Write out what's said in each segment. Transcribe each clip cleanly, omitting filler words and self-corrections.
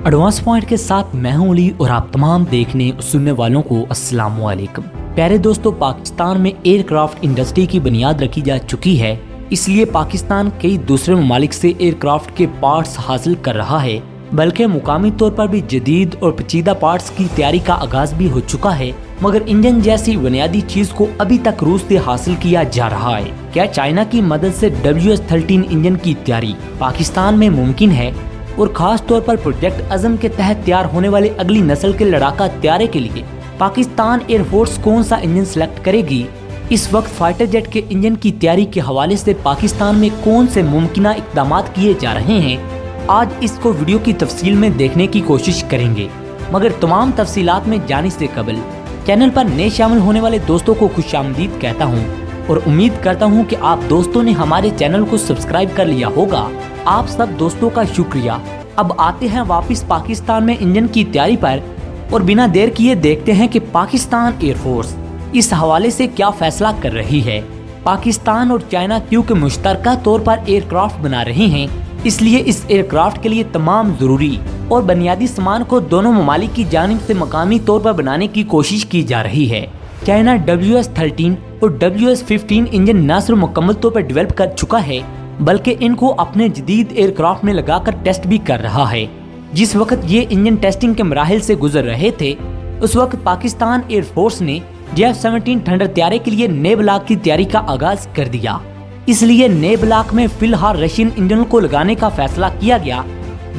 Advance point के साथ मैं हूं अली और आप तमाम देखने और सुनने वालों को अस्सलाम वालेकुम। प्यारे दोस्तों, पाकिस्तान में एयरक्राफ्ट इंडस्ट्री की बुनियाद रखी जा चुकी है, इसलिए पाकिस्तान कई दूसरे ममालिक से एयरक्राफ्ट के पार्ट्स हासिल कर रहा है, बल्कि मुकामी तौर पर भी जदीद और पेचीदा पार्ट्स की तैयारी का आगाज भी हो चुका है। मगर इंजन जैसी बुनियादी चीज को अभी तक रूस से हासिल किया जा रहा है। क्या चाइना की मदद से WS-13 इंजन की तैयारी पाकिस्तान में मुमकिन है? और खास तौर पर प्रोजेक्ट अज़म के तहत तैयार होने वाले अगली नस्ल के लड़ाका तैयारे के लिए पाकिस्तान एयरफोर्स कौन सा इंजन सेलेक्ट करेगी? इस वक्त फाइटर जेट के इंजन की तैयारी के हवाले से पाकिस्तान में कौन से मुमकिन इक़दाम किए जा रहे हैं, आज इसको वीडियो की तफसील में देखने की कोशिश करेंगे। मगर तमाम तफसीलात में जाने से कबल चैनल पर नए शामिल होने वाले दोस्तों को खुशामदीद कहता हूँ और उम्मीद करता हूँ कि आप दोस्तों ने हमारे चैनल को सब्सक्राइब कर लिया होगा। आप सब दोस्तों का शुक्रिया। अब आते हैं वापस पाकिस्तान में इंजन की तैयारी पर और बिना देर किए देखते हैं कि पाकिस्तान एयरफोर्स इस हवाले से क्या फैसला कर रही है। पाकिस्तान और चाइना क्योंकि मुश्तरका तौर पर एयरक्राफ्ट बना रहे हैं, इसलिए इस एयरक्राफ्ट के लिए तमाम जरूरी और बुनियादी सामान को दोनों ममालिक की जानिब से मकामी तौर पर बनाने की कोशिश की जा रही है। चाइना WS-13 और WS-15 इंजन न सिर्फ मुकम्मल तौर पर डेवलप कर चुका है, बल्कि इनको अपने जदीद एयरक्राफ्ट में लगाकर टेस्ट भी कर रहा है। जिस वक्त ये इंजन टेस्टिंग के मराहिल से गुजर रहे थे, उस वक्त पाकिस्तान एयरफोर्स ने JF-17 थंडर तैयारे के लिए नए ब्लॉक की तैयारी का आगाज कर दिया। इसलिए नए ब्लॉक में फिलहाल रशियन इंजन को लगाने का फैसला किया गया।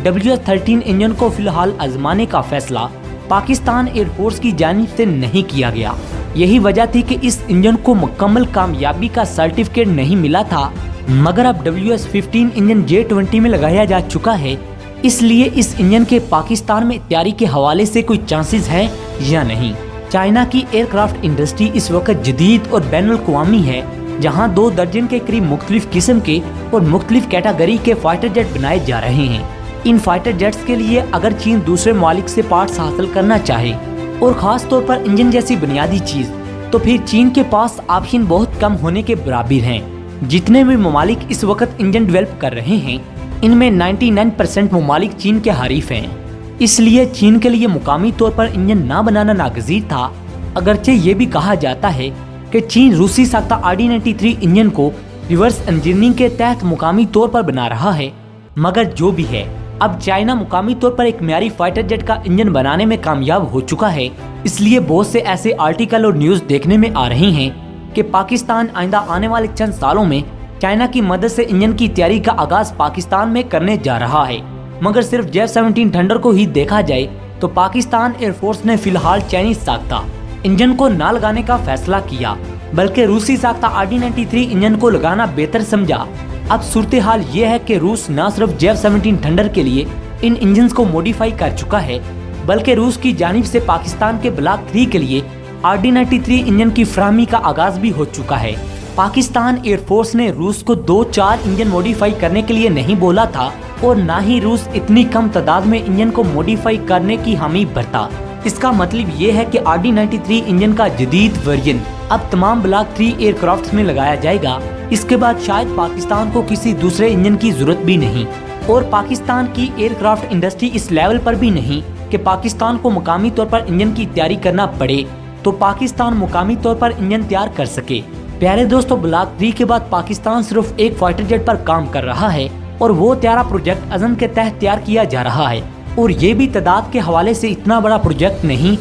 WS-13 इंजन को फिलहाल आजमाने का फैसला पाकिस्तान एयरफोर्स की जानिब से नहीं किया गया। यही वजह थी कि इस इंजन को मुकम्मल कामयाबी का सर्टिफिकेट नहीं मिला था। मगर अब WS-15 इंजन J-20 में लगाया जा चुका है, इसलिए इस इंजन के पाकिस्तान में तैयारी के हवाले से कोई चांसेस है या नहीं। चाइना की एयरक्राफ्ट इंडस्ट्री इस वक्त जदीद और बैनुल-अक़वामी है, जहां 2 दर्जन के करीब मुख्तलिफ किस्म के और मुख्तलिफ कैटेगरी के फाइटर जेट बनाए जा रहे हैं। इन फाइटर जेट्स के लिए अगर चीन दूसरे ममालिक से पार्ट्स हासिल करना चाहे और खास तौर पर इंजन जैसी बुनियादी चीज, तो फिर चीन के पास ऑप्शन बहुत कम होने के बराबर हैं। जितने भी ममालिक इस वक्त इंजन डेवलप कर रहे हैं, इनमें 99% ममालिक चीन के हरीफ हैं। इसलिए चीन के लिए मुकामी तौर पर इंजन ना बनाना नागजीर था। अगरचे ये भी कहा जाता है कि चीन रूसी साख्ता RD-93 इंजन को रिवर्स इंजीनियरिंग के तहत मुकामी तौर पर बना रहा है। मगर जो भी है, अब चाइना मुकामी तौर पर एक म्यारी फाइटर जेट का इंजन बनाने में कामयाब हो चुका है। इसलिए बहुत से ऐसे आर्टिकल और न्यूज देखने में आ रहे हैं कि पाकिस्तान आइंदा आने वाले चंद सालों में चाइना की मदद से इंजन की तैयारी का आगाज पाकिस्तान में करने जा रहा है। मगर सिर्फ JF-17 थंडर को ही देखा जाए तो पाकिस्तान एयरफोर्स ने फिलहाल चाइनीज साख्ता इंजन को न लगाने का फैसला किया, बल्कि रूसी साख्ता RD-93 इंजन को लगाना बेहतर समझा। अब सूरत हाल ये है कि रूस न सिर्फ JF-17 थंडर के लिए इन इंजन को मॉडिफाई कर चुका है, बल्कि रूस की जानिब से पाकिस्तान के ब्लॉक 3 के लिए RD-93 इंजन की फराहमी का आगाज भी हो चुका है। पाकिस्तान एयरफोर्स ने रूस को 2-4 इंजन मॉडिफाई करने के लिए नहीं बोला था और न ही रूस इतनी कम तादाद में इंजन को मॉडिफाई करने की हामी भरता। इसका मतलब ये है कि RD-93 इंजन का जदीद वर्जन अब तमाम ब्लॉक 3 एयरक्राफ्ट में लगाया जाएगा। इसके बाद शायद पाकिस्तान को किसी दूसरे इंजन की जरूरत भी नहीं और पाकिस्तान की एयरक्राफ्ट इंडस्ट्री इस लेवल पर भी नहीं कि पाकिस्तान को मुकामी तौर पर इंजन की तैयारी करना पड़े तो पाकिस्तान मुकामी तौर पर इंजन तैयार कर सके। प्यारे दोस्तों, ब्लॉक 3 के बाद पाकिस्तान सिर्फ एक फाइटर जेट पर काम कर रहा है और वो तैयारा प्रोजेक्ट अज़म के तहत तैयार किया जा रहा है। और ये भी तादाद के हवाले से इतना बड़ा प्रोजेक्ट नहीं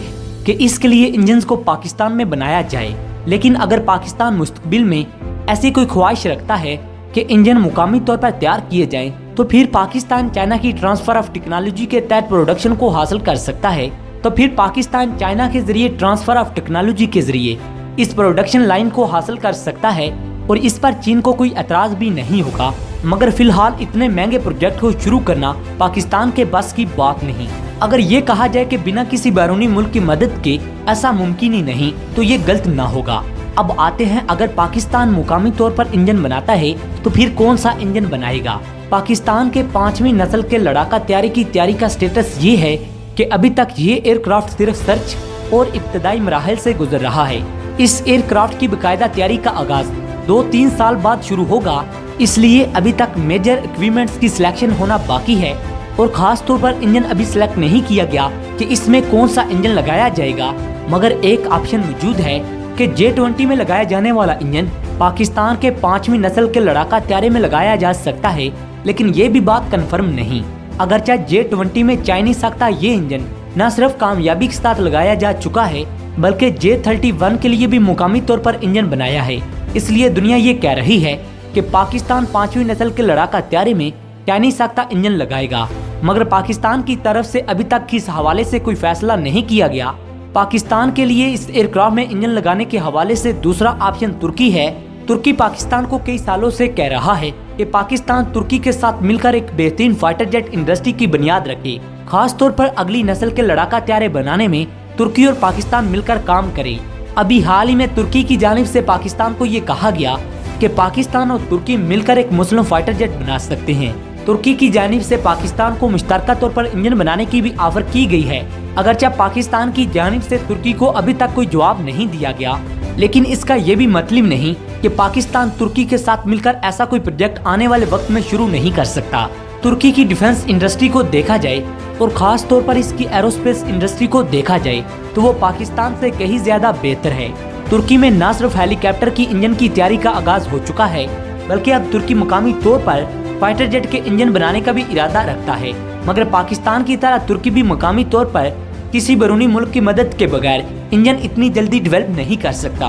कि इसके लिए इंजन को पाकिस्तान में बनाया जाए। लेकिन अगर पाकिस्तान मुस्तकबिल में ऐसी कोई ख्वाहिश रखता है कि इंजन मुकामी तौर पर तैयार किए जाएं, तो फिर पाकिस्तान चाइना की ट्रांसफर ऑफ टेक्नोलॉजी के तहत प्रोडक्शन को हासिल कर सकता है। तो फिर पाकिस्तान चाइना के जरिए ट्रांसफर ऑफ टेक्नोलॉजी के जरिए इस प्रोडक्शन लाइन को हासिल कर सकता है और इस पर चीन को कोई एतराज भी नहीं होगा। मगर फिलहाल इतने महंगे प्रोजेक्ट को शुरू करना पाकिस्तान के बस की बात नहीं। अगर ये कहा जाए कि बिना किसी बैरूनी मुल्क की मदद के ऐसा मुमकिन ही नहीं, तो ये गलत ना होगा। अब आते हैं, अगर पाकिस्तान मुकामी तौर पर इंजन बनाता है तो फिर कौन सा इंजन बनाएगा? पाकिस्तान के 5वीं नस्ल के लड़ाका तैयारी की तैयारी का स्टेटस ये है कि अभी तक ये एयरक्राफ्ट सिर्फ सर्च और इब्तदाई मराहिल से गुजर रहा है। इस एयरक्राफ्ट की बाकायदा तैयारी का आगाज 2-3 साल बाद शुरू होगा, इसलिए अभी तक मेजर इक्विपमेंट्स की सिलेक्शन होना बाकी है। और खास तौर पर इंजन अभी सिलेक्ट नहीं किया गया कि इसमें कौन सा इंजन लगाया जाएगा, मगर एक ऑप्शन मौजूद है कि J-20 में लगाया जाने वाला इंजन पाकिस्तान के 5वीं नस्ल के लड़ाका तैयारे में लगाया जा सकता है, लेकिन ये भी बात कंफर्म नहीं। अगरचे J-20 में चाइनीज साख्ता ये इंजन न सिर्फ कामयाबी के साथ लगाया जा चुका है, बल्कि J-31 के लिए भी मुकामी तौर पर इंजन बनाया है। इसलिए दुनिया ये कह रही है कि पाकिस्तान 5वीं नस्ल के लड़ाका तैयारे में चाइनीज साख्ता इंजन लगाएगा, मगर पाकिस्तान की तरफ से अभी तक इस हवाले से कोई फैसला नहीं किया गया। पाकिस्तान के लिए इस एयरक्राफ्ट में इंजन लगाने के हवाले से दूसरा ऑप्शन तुर्की है। तुर्की पाकिस्तान को कई सालों से कह रहा है कि पाकिस्तान तुर्की के साथ मिलकर एक बेहतरीन फाइटर जेट इंडस्ट्री की बुनियाद रखे, खास तौर पर अगली नस्ल के लड़ाका तैयारे बनाने में तुर्की और पाकिस्तान मिलकर काम करे। अभी हाल ही में तुर्की की जानिब से पाकिस्तान को ये कहा गया कि पाकिस्तान और तुर्की मिलकर एक मुस्लिम फाइटर जेट बना सकते हैं। तुर्की की जानिब से पाकिस्तान को मुश्तरका तौर पर इंजन बनाने की भी ऑफर की गई है। अगरचे पाकिस्तान की जानिब से तुर्की को अभी तक कोई जवाब नहीं दिया गया, लेकिन इसका ये भी मतलब नहीं कि पाकिस्तान तुर्की के साथ मिलकर ऐसा कोई प्रोजेक्ट आने वाले वक्त में शुरू नहीं कर सकता। तुर्की की डिफेंस इंडस्ट्री को देखा जाए और खास तौर पर इसकी एरोस्पेस इंडस्ट्री को देखा जाए तो वो पाकिस्तान से कहीं ज्यादा बेहतर है। तुर्की में न सिर्फ हेलीकॉप्टर की इंजन की तैयारी का आगाज हो चुका है, बल्कि अब तुर्की मुकामी तौर पर फाइटर जेट के इंजन बनाने का भी इरादा रखता है। मगर पाकिस्तान की तरह तुर्की भी मुकामी तौर पर किसी बैरूनी मुल्क की मदद के बगैर इंजन इतनी जल्दी डेवलप नहीं कर सकता,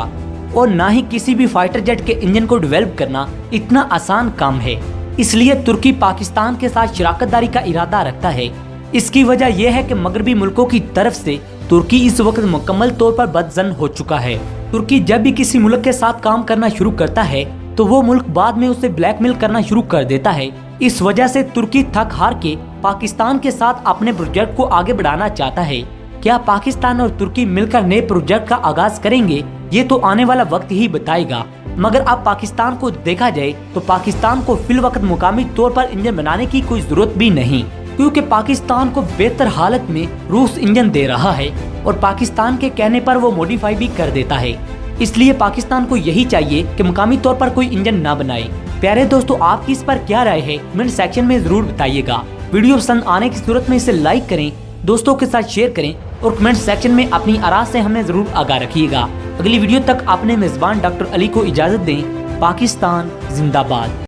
और न ही किसी भी फाइटर जेट के इंजन को डेवलप करना इतना आसान काम है। इसलिए तुर्की पाकिस्तान के साथ शराकतदारी का इरादा रखता है। इसकी वजह यह है कि मगरबी मुल्कों की तरफ से तुर्की इस वक्त मुकम्मल तौर पर बदजन हो चुका है। तुर्की जब भी किसी मुल्क के साथ काम करना शुरू करता है तो वो मुल्क बाद में उसे ब्लैकमेल करना शुरू कर देता है। इस वजह से तुर्की थक हार के पाकिस्तान के साथ अपने प्रोजेक्ट को आगे बढ़ाना चाहता है। क्या पाकिस्तान और तुर्की मिलकर नए प्रोजेक्ट का आगाज करेंगे, ये तो आने वाला वक्त ही बताएगा। मगर अब पाकिस्तान को देखा जाए तो पाकिस्तान को फिल वक्त मुकामी तौर पर इंजन बनाने की कोई जरूरत भी नहीं, क्योंकि पाकिस्तान को बेहतर हालत में रूस इंजन दे रहा है और पाकिस्तान के कहने पर वो मॉडिफाई भी कर देता है। इसलिए पाकिस्तान को यही चाहिए कि मुकामी तौर पर कोई इंजन ना बनाए। प्यारे दोस्तों, आपकी इस पर क्या राय है कमेंट सेक्शन में जरूर बताइएगा। वीडियो पसंद आने की सूरत में इसे लाइक करें, दोस्तों के साथ शेयर करें और कमेंट सेक्शन में अपनी आराय से हमें जरूर आगाह रखिएगा। अगली वीडियो तक अपने मेजबान डॉक्टर अली को इजाजत दें। पाकिस्तान जिंदाबाद।